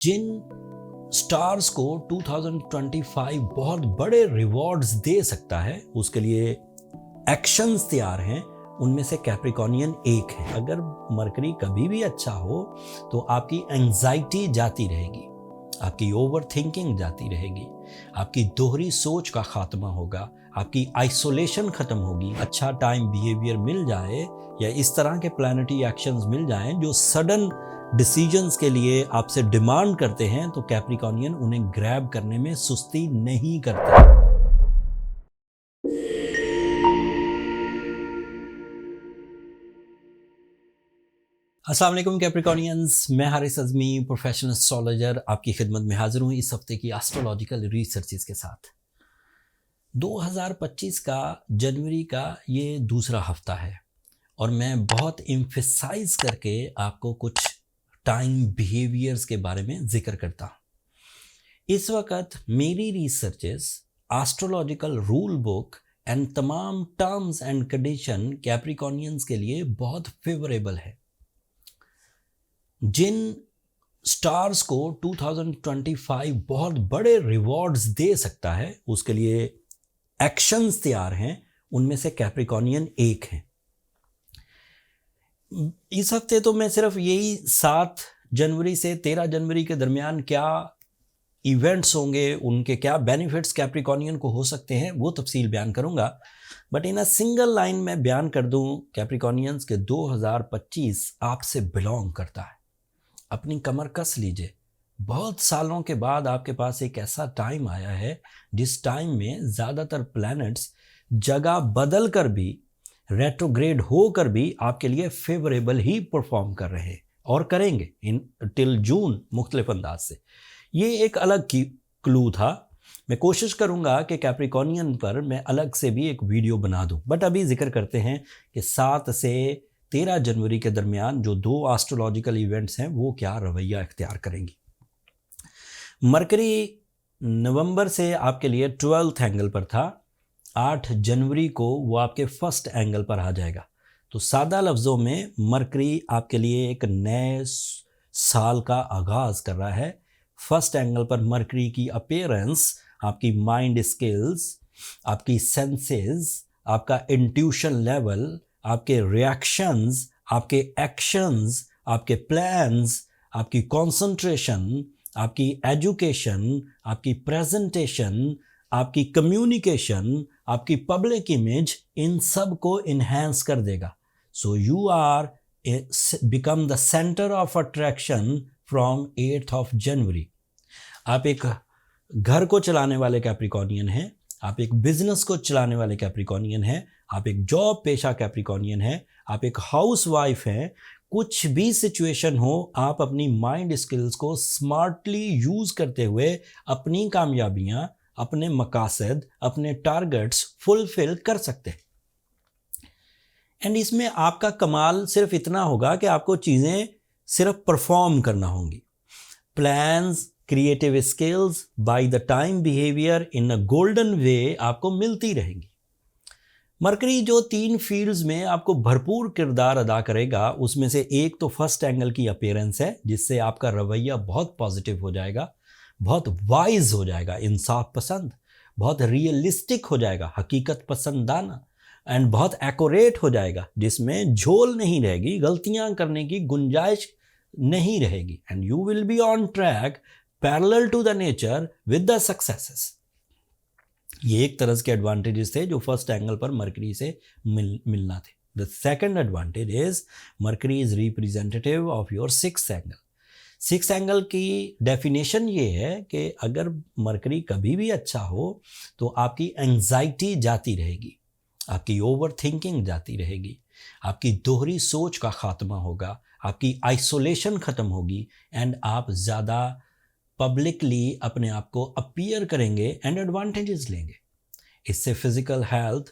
जिन stars को 2025 बहुत बड़े रिवॉर्ड्स दे सकता है, उसके लिए एक्शंस तैयार हैं, उनमें से कैप्रिकॉर्नियन एक है। अगर मरकरी कभी भी अच्छा हो तो आपकी एंजाइटी जाती रहेगी, आपकी ओवर थिंकिंग जाती रहेगी, आपकी दोहरी सोच का खात्मा होगा, आपकी आइसोलेशन खत्म होगी। अच्छा टाइम बिहेवियर मिल जाए या इस तरह के प्लानिटरी एक्शंस मिल जाएं जो सडन डिसीजंस के लिए आपसे डिमांड करते हैं, तो कैप्रिकॉर्नियन उन्हें ग्रैब करने में सुस्ती नहीं करते। अस्सलाम वालेकुम कैप्रिकॉर्नियंस, मैं हारिस अज़मी, प्रोफेशनल एस्ट्रोलॉजर, आपकी खिदमत में हाजिर हूँ इस हफ्ते की एस्ट्रोलॉजिकल रिसर्चेस के साथ। 2025 का जनवरी का ये दूसरा हफ्ता है और मैं बहुत एम्फेसाइज करके आपको कुछ टाइम बिहेवियर्स के बारे में जिक्र करता हूँ। इस वक्त मेरी researches, astrological rule book and तमाम टर्म्स एंड कंडीशन कैप्रिकॉर्नियंस के लिए बहुत फेवरेबल है। जिन स्टार्स को 2025 बहुत बड़े रिवॉर्ड्स दे सकता है, उसके लिए एक्शंस तैयार हैं, उनमें से कैप्रिकॉर्नियन एक है। इस हफ्ते तो मैं सिर्फ यही 7 जनवरी से 13 जनवरी के दरमियान क्या इवेंट्स होंगे, उनके क्या बेनिफिट्स कैप्रिकॉर्नियन को हो सकते हैं, वो तफसील बयान करूंगा। But in a single line में बयान कर दूं कैप्रिकॉर्नियंस के 2025 आपसे बिलोंग करता है। अपनी कमर कस लीजिए, बहुत सालों के बाद आपके पास एक ऐसा टाइम आया है जिस टाइम में ज़्यादातर प्लैनेट्स जगह बदल कर भी, रेट्रोग्रेड होकर भी आपके लिए फेवरेबल ही परफॉर्म कर रहे हैं और करेंगे इन टिल जून मुख्तलिफ अंदाज से। ये एक अलग की क्लू था। मैं कोशिश करूंगा कि कैप्रिकॉर्नियन पर मैं अलग से भी एक वीडियो बना दूं, बट अभी जिक्र करते हैं कि 7 से 13 जनवरी के दरमियान जो 2 एस्ट्रोलॉजिकल इवेंट्स हैं वो क्या रवैया इख्तियार करेंगी। मरकरी नवंबर से आपके लिए 12th एंगल पर था, 8 जनवरी को वो आपके फर्स्ट एंगल पर आ जाएगा। तो सादा लफ्ज़ों में मरकरी आपके लिए एक नए साल का आगाज़ कर रहा है। फर्स्ट एंगल पर मरकरी की अपीयरेंस आपकी माइंड स्किल्स, आपकी सेंसेस, आपका इंट्यूशन लेवल, आपके रिएक्शंस, आपके एक्शंस, आपके प्लान्स, आपकी कंसंट्रेशन, आपकी एजुकेशन, आपकी प्रेजेंटेशन, आपकी कम्युनिकेशन, आपकी पब्लिक इमेज, इन सब को इन्हेंस कर देगा। So you are become the centre of attraction from 8 जनवरी। आप एक घर को चलाने वाले कैप्रिकॉर्नियन हैं, आप एक बिजनेस को चलाने वाले कैप्रिकॉर्नियन हैं, आप एक जॉब पेशा कैप्रिकॉर्नियन हैं, आप एक हाउस वाइफ हैं। कुछ भी सिचुएशन हो, आप अपनी माइंड स्किल्स को स्मार्टली यूज करते हुए अपनी कामयाबियां, अपने मकासद, अपने टारगेट्स फुलफिल कर सकते हैं। एंड इसमें आपका कमाल सिर्फ इतना होगा कि आपको चीज़ें सिर्फ परफॉर्म करना होंगी। Plans, creative skills, by the time behaviour in a golden way आपको मिलती रहेंगी। मरकरी जो 3 फील्ड्स में आपको भरपूर किरदार अदा करेगा, उसमें से एक तो फर्स्ट एंगल की अपीयरेंस है, जिससे आपका रवैया बहुत पॉजिटिव हो जाएगा, बहुत वाइज हो जाएगा, इंसाफ पसंद, बहुत रियलिस्टिक हो जाएगा, हकीकत पसंदाना, एंड बहुत एक्यूरेट हो जाएगा, जिसमें झोल नहीं रहेगी, गलतियां करने की गुंजाइश नहीं रहेगी। And you will be on track parallel to the nature with the successes. ये एक तरह के एडवांटेजेस थे जो फर्स्ट एंगल पर मरकरी से मिलना थे। The second advantage is mercury is representative of your 6th angle. 6th angle की डेफिनेशन ये है कि अगर मरकरी कभी भी अच्छा हो तो आपकी एंजाइटी जाती रहेगी, आपकी ओवर थिंकिंग जाती रहेगी, आपकी दोहरी सोच का खात्मा होगा, आपकी आइसोलेशन ख़त्म होगी, एंड आप ज़्यादा पब्लिकली अपने आप को अपीयर करेंगे एंड एडवांटेजेस लेंगे। इससे फिजिकल हेल्थ,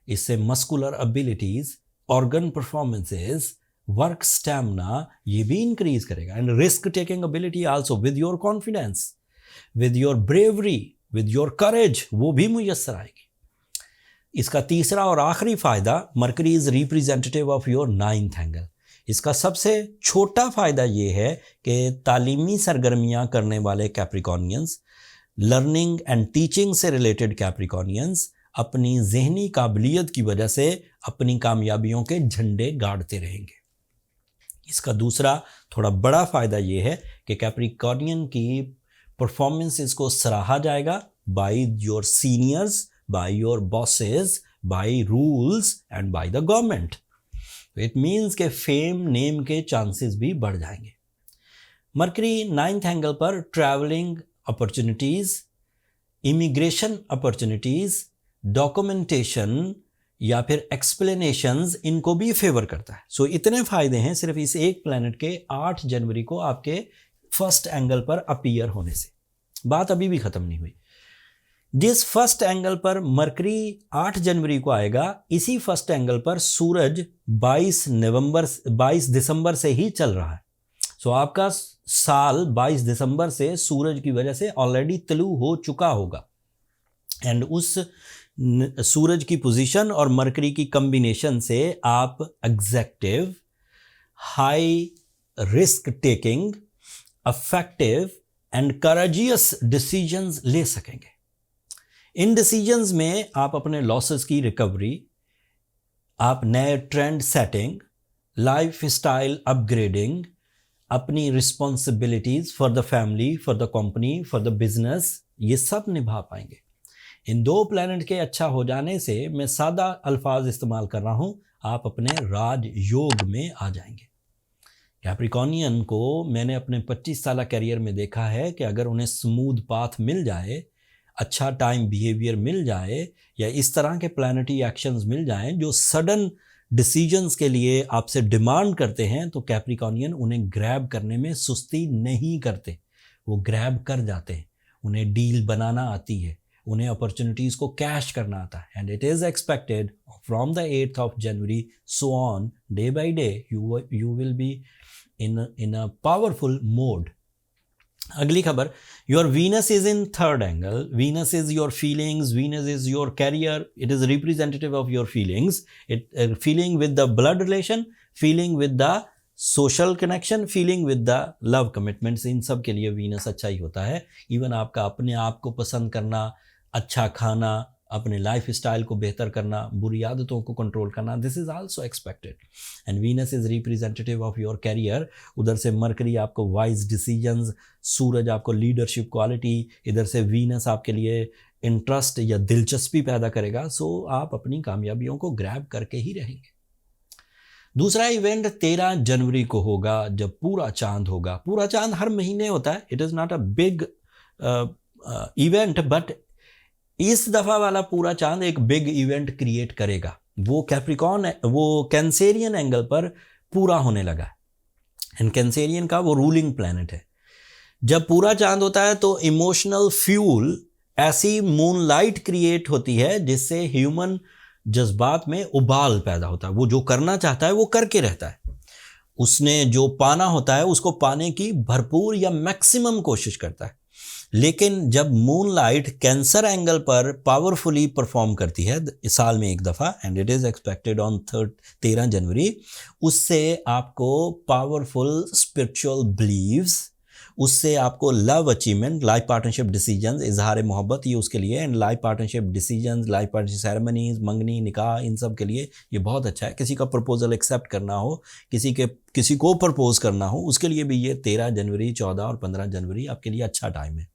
इससे muscular abilities, organ performances, work stamina, ये भी इंक्रीज करेगा। And risk taking ability also, with your confidence, with your bravery, with your करेज, वो भी मुयस्सर आएगी। इसका तीसरा और आखिरी फ़ायदा, mercury is representative of your 9th angle. इसका सबसे छोटा फ़ायदा ये है कि तालीमी सरगर्मियाँ करने वाले कैप्रिकॉनियंस, लर्निंग एंड टीचिंग से रिलेटेड कैप्रिकॉनियंस अपनी ज़हनी काबिलियत की वजह से अपनी कामयाबियों के झंडे गाड़ते रहेंगे। इसका दूसरा थोड़ा बड़ा फ़ायदा ये है कि कैप्रिकॉनियन की परफॉर्मेंसेस को सराहा जाएगा by your seniors, by your bosses, by rules and by the government. It means के फेम नेम के चांसेस भी बढ़ जाएंगे। मरकरी 9th एंगल पर travelling opportunities, immigration opportunities, documentation या फिर एक्सप्लेनेशंस, इनको भी फेवर करता है। सो इतने फ़ायदे हैं सिर्फ इस एक प्लैनेट के 8 जनवरी को आपके फर्स्ट एंगल पर अपीयर होने से। बात अभी भी ख़त्म नहीं हुई। जिस फर्स्ट एंगल पर मरकरी 8 जनवरी को आएगा, इसी फर्स्ट एंगल पर सूरज 22 दिसंबर से ही चल रहा है। सो आपका साल 22 दिसंबर से सूरज की वजह से ऑलरेडी तलू हो चुका होगा। एंड उस सूरज की पोजीशन और मरकरी की कम्बिनेशन से आप executive, high risk taking, affective and courageous decisions ले सकेंगे। इन डिसीजंस में आप अपने लॉसेस की रिकवरी, आप नए trend setting, life style upgrading, अपनी responsibilities for the family, for the company, for the business, ये सब निभा पाएंगे। इन 2 प्लैनेट के अच्छा हो जाने से मैं सादा अल्फाज इस्तेमाल कर रहा हूँ, आप अपने राजयोग में आ जाएंगे। कैप्रिकॉनियन को मैंने अपने 25 साल कैरियर में देखा है कि अगर उन्हें स्मूथ पाथ मिल जाए, अच्छा टाइम बिहेवियर मिल जाए, या इस तरह के प्लैनेटरी एक्शंस मिल जाएं जो सडन डिसीजंस के लिए आपसे डिमांड करते हैं, तो कैप्रिकॉनियन उन्हें ग्रैब करने में सुस्ती नहीं करते। वो ग्रैब कर जाते हैं। उन्हें डील बनाना आती है, उन्हें अपॉर्चुनिटीज़ को कैश करना आता है। And it is expected from the 8th of January so on, day by day you will be in a powerful mode. अगली खबर, your Venus is in 3rd angle. Venus is your feelings, Venus is your career, it is representative of your feelings, feeling with the blood relation, feeling with the social connection, feeling with the love commitments, इन सब के लिए Venus अच्छा ही होता है। Even आपका अपने आप को पसंद करना, अच्छा खाना, अपने लाइफ स्टाइल को बेहतर करना, बुरी आदतों को कंट्रोल करना, this is also expected. And Venus is representative of your career. उधर से मरकरी आपको वाइज डिसीजंस, सूरज आपको लीडरशिप क्वालिटी, इधर से वीनस आपके लिए इंटरेस्ट या दिलचस्पी पैदा करेगा। सो आप अपनी कामयाबियों को ग्रैब करके ही रहेंगे। दूसरा इवेंट 13 जनवरी को होगा, जब पूरा चांद होगा। पूरा चांद हर महीने होता है। It is not a big event, but इस दफ़ा वाला पूरा चांद एक बिग इवेंट क्रिएट करेगा। वो कैंसेरियन एंगल पर पूरा होने लगा है। एंड कैंसेरियन का वो रूलिंग प्लैनेट है। जब पूरा चांद होता है तो इमोशनल फ्यूल, ऐसी मूनलाइट क्रिएट होती है जिससे ह्यूमन जज्बात में उबाल पैदा होता है। वो जो करना चाहता है वो करके रहता है। उसने जो पाना होता है उसको पाने की भरपूर या मैक्सिमम कोशिश करता है। लेकिन जब मूनलाइट कैंसर एंगल पर पावरफुली परफॉर्म करती है इस साल में एक दफ़ा, and it is expected on 13 जनवरी, उससे आपको पावरफुल स्पिरिचुअल बिलीव्स, उससे आपको love achievement, life partnership decisions, इजहार मोहब्बत, ये उसके लिए, and life partnership decisions, life partnership ceremonies, मंगनी, निकाह, इन सब के लिए ये बहुत अच्छा है। किसी का प्रपोजल एक्सेप्ट करना हो, किसी को प्रपोज करना हो, उसके लिए भी ये 13 जनवरी, 14 और 15 जनवरी आपके लिए अच्छा टाइम है।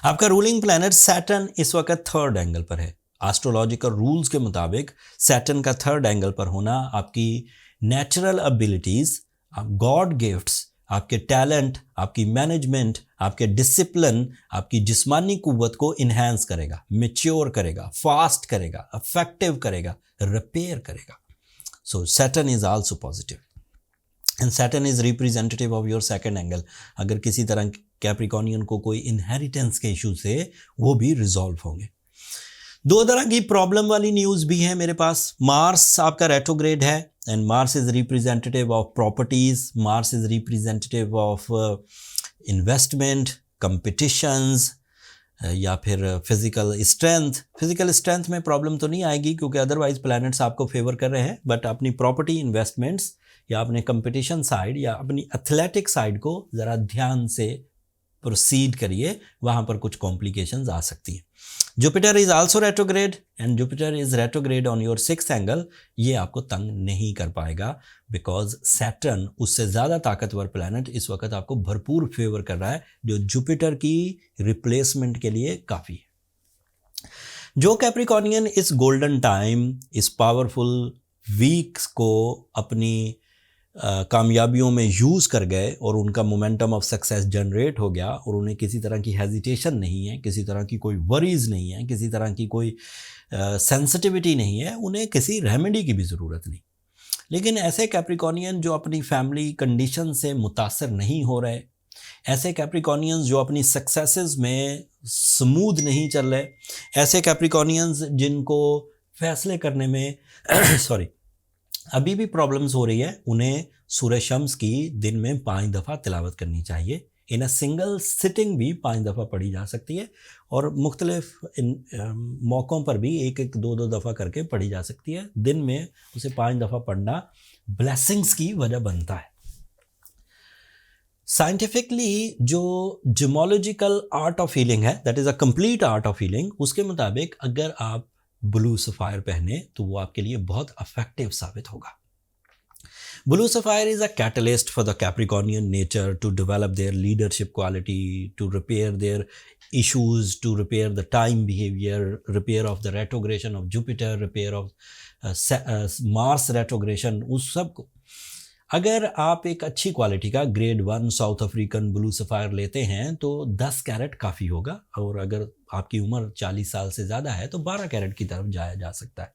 आपका रूलिंग प्लैनेट सैटर्न इस वक्त 3rd एंगल पर है। एस्ट्रोलॉजिकल रूल्स के मुताबिक सैटर्न का 3rd एंगल पर होना आपकी नेचुरल एबिलिटीज़, गॉड गिफ्ट्स, आपके टैलेंट, आपकी मैनेजमेंट, आपके डिसिप्लिन, आपकी जिस्मानी कुव्वत को इन्हांस करेगा, मैच्योर करेगा, फास्ट करेगा, इफेक्टिव करेगा, रिपेयर करेगा। So Saturn is also positive and Saturn is representative of your 2nd angle. अगर किसी तरह कैप्रिकॉनियन को कोई इनहेरिटेंस के इशू से वो भी रिजॉल्व होंगे। 2 तरह की प्रॉब्लम वाली न्यूज़ भी है मेरे पास। मार्स आपका रेट्रोग्रेड है and Mars is representative of properties, Mars is representative of investment, competitions, या फिर फिजिकल स्ट्रेंथ। फिजिकल स्ट्रेंथ में प्रॉब्लम तो नहीं आएगी क्योंकि अदरवाइज प्लैनेट्स आपको फेवर कर रहे हैं, बट अपनी प्रॉपर्टी, इन्वेस्टमेंट्स या अपने कंपटीशन साइड या अपनी एथलेटिक साइड को ज़रा ध्यान से प्रोसीड करिए, वहाँ पर कुछ कॉम्प्लिकेशंस आ सकती हैं। Jupiter is also retrograde and Jupiter is retrograde on your 6th angle. ये आपको तंग नहीं कर पाएगा बिकॉज सैटर्न, उससे ज़्यादा ताकतवर प्लैनेट, इस वक्त आपको भरपूर फेवर कर रहा है, जो जुपिटर की रिप्लेसमेंट के लिए काफ़ी है। जो कैप्रिकॉर्नियन इस गोल्डन टाइम, इस पावरफुल वीक्स को अपनी कामयाबियों में यूज़ कर गए और उनका मोमेंटम ऑफ सक्सेस जनरेट हो गया और उन्हें किसी तरह की हेजिटेशन नहीं है, किसी तरह की कोई वरीज़ नहीं है, किसी तरह की कोई सेंसिटिविटी नहीं है, उन्हें किसी रेमेडी की भी ज़रूरत नहीं। लेकिन ऐसे कैप्रिकॉर्नियन जो अपनी फैमिली कंडीशन से मुतासर नहीं हो रहे, ऐसे कैप्रिकॉर्नियंस जो अपनी सक्सेसेस में स्मूथ नहीं चल रहे, ऐसे कैप्रिकॉर्नियंस जिनको फैसले करने में अभी भी प्रॉब्लम्स हो रही है, उन्हें सूरह शम्स की दिन में 5 दफ़ा तिलावत करनी चाहिए। इन अ सिंगल सिटिंग भी 5 दफ़ा पढ़ी जा सकती है और मुख्तलिफ मौक़ों पर भी 1-1, 2-2 दफ़ा करके पढ़ी जा सकती है। दिन में उसे 5 दफ़ा पढ़ना ब्लेसिंग्स की वजह बनता है। साइंटिफिकली जो जिमोलॉजिकल आर्ट ऑफ हीलिंग है, that is a complete art of healing, उसके मुताबिक अगर आप ब्लू सफ़ायर पहने तो वो आपके लिए बहुत इफेक्टिव साबित होगा। Blue sapphire is a catalyst for the Capricornian nature to develop their leadership quality, to repair their issues, to repair the time behavior, repair of the retrogression of Jupiter, repair of Mars retrogression, उस सब को अगर आप एक अच्छी quality का grade 1 south African blue sapphire लेते हैं तो 10 कैरेट काफ़ी होगा, और अगर आपकी उम्र 40 साल से ज़्यादा है तो 12 कैरेट की तरफ जाया जा सकता है।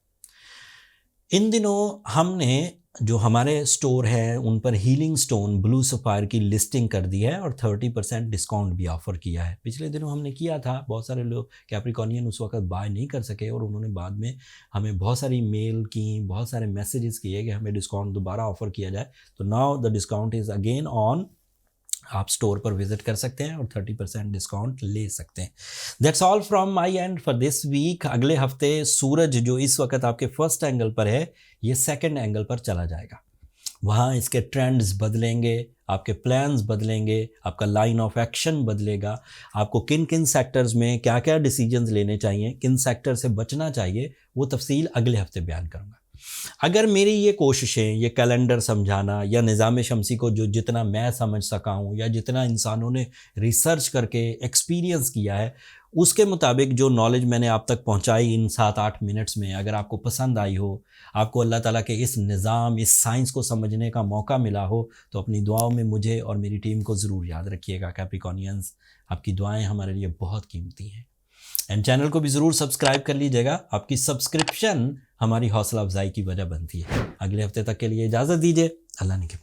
इन दिनों हमने जो हमारे स्टोर है उन पर हीलिंग स्टोन ब्लू सफ़ायर की लिस्टिंग कर दी है और 30% डिस्काउंट भी ऑफ़र किया है। पिछले दिनों हमने किया था, बहुत सारे लोग कैप्रिकॉर्नियन उस वक्त बाय नहीं कर सके और उन्होंने बाद में हमें बहुत सारी मेल की, बहुत सारे मैसेजेस किए कि हमें डिस्काउंट दोबारा ऑफ़र किया जाए। तो now the discount is again on. आप स्टोर पर विजिट कर सकते हैं और 30% डिस्काउंट ले सकते हैं। That's all from my end for this week. अगले हफ्ते सूरज जो इस वक्त आपके 1st एंगल पर है, ये 2nd एंगल पर चला जाएगा। वहाँ इसके ट्रेंड्स बदलेंगे, आपके प्लान्स बदलेंगे, आपका लाइन ऑफ एक्शन बदलेगा, आपको किन किन सेक्टर्स में क्या क्या डिसीजंस लेने चाहिए, किन सेक्टर से बचना चाहिए, वो तफसील अगले हफ्ते बयान करूँगा। अगर मेरी ये कोशिशें, ये कैलेंडर समझाना या निज़ाम शमसी को जो जितना मैं समझ सका हूँ या जितना इंसानों ने रिसर्च करके एक्सपीरियंस किया है, उसके मुताबिक जो नॉलेज मैंने आप तक पहुँचाई इन 7-8 मिनट्स में, अगर आपको पसंद आई हो, आपको अल्लाह ताला के इस निज़ाम, इस साइंस को समझने का मौका मिला हो, तो अपनी दुआओं में मुझे और मेरी टीम को ज़रूर याद रखिएगा। कैप्रिकॉर्नियंस, आपकी दुआएं हमारे लिए बहुत कीमती हैं। एंड चैनल को भी ज़रूर सब्सक्राइब कर लीजिएगा। आपकी सब्सक्रिप्शन हमारी हौसला अफजाई की वजह बनती है। अगले हफ्ते तक के लिए इजाज़त दीजिए। अल्लाह ने के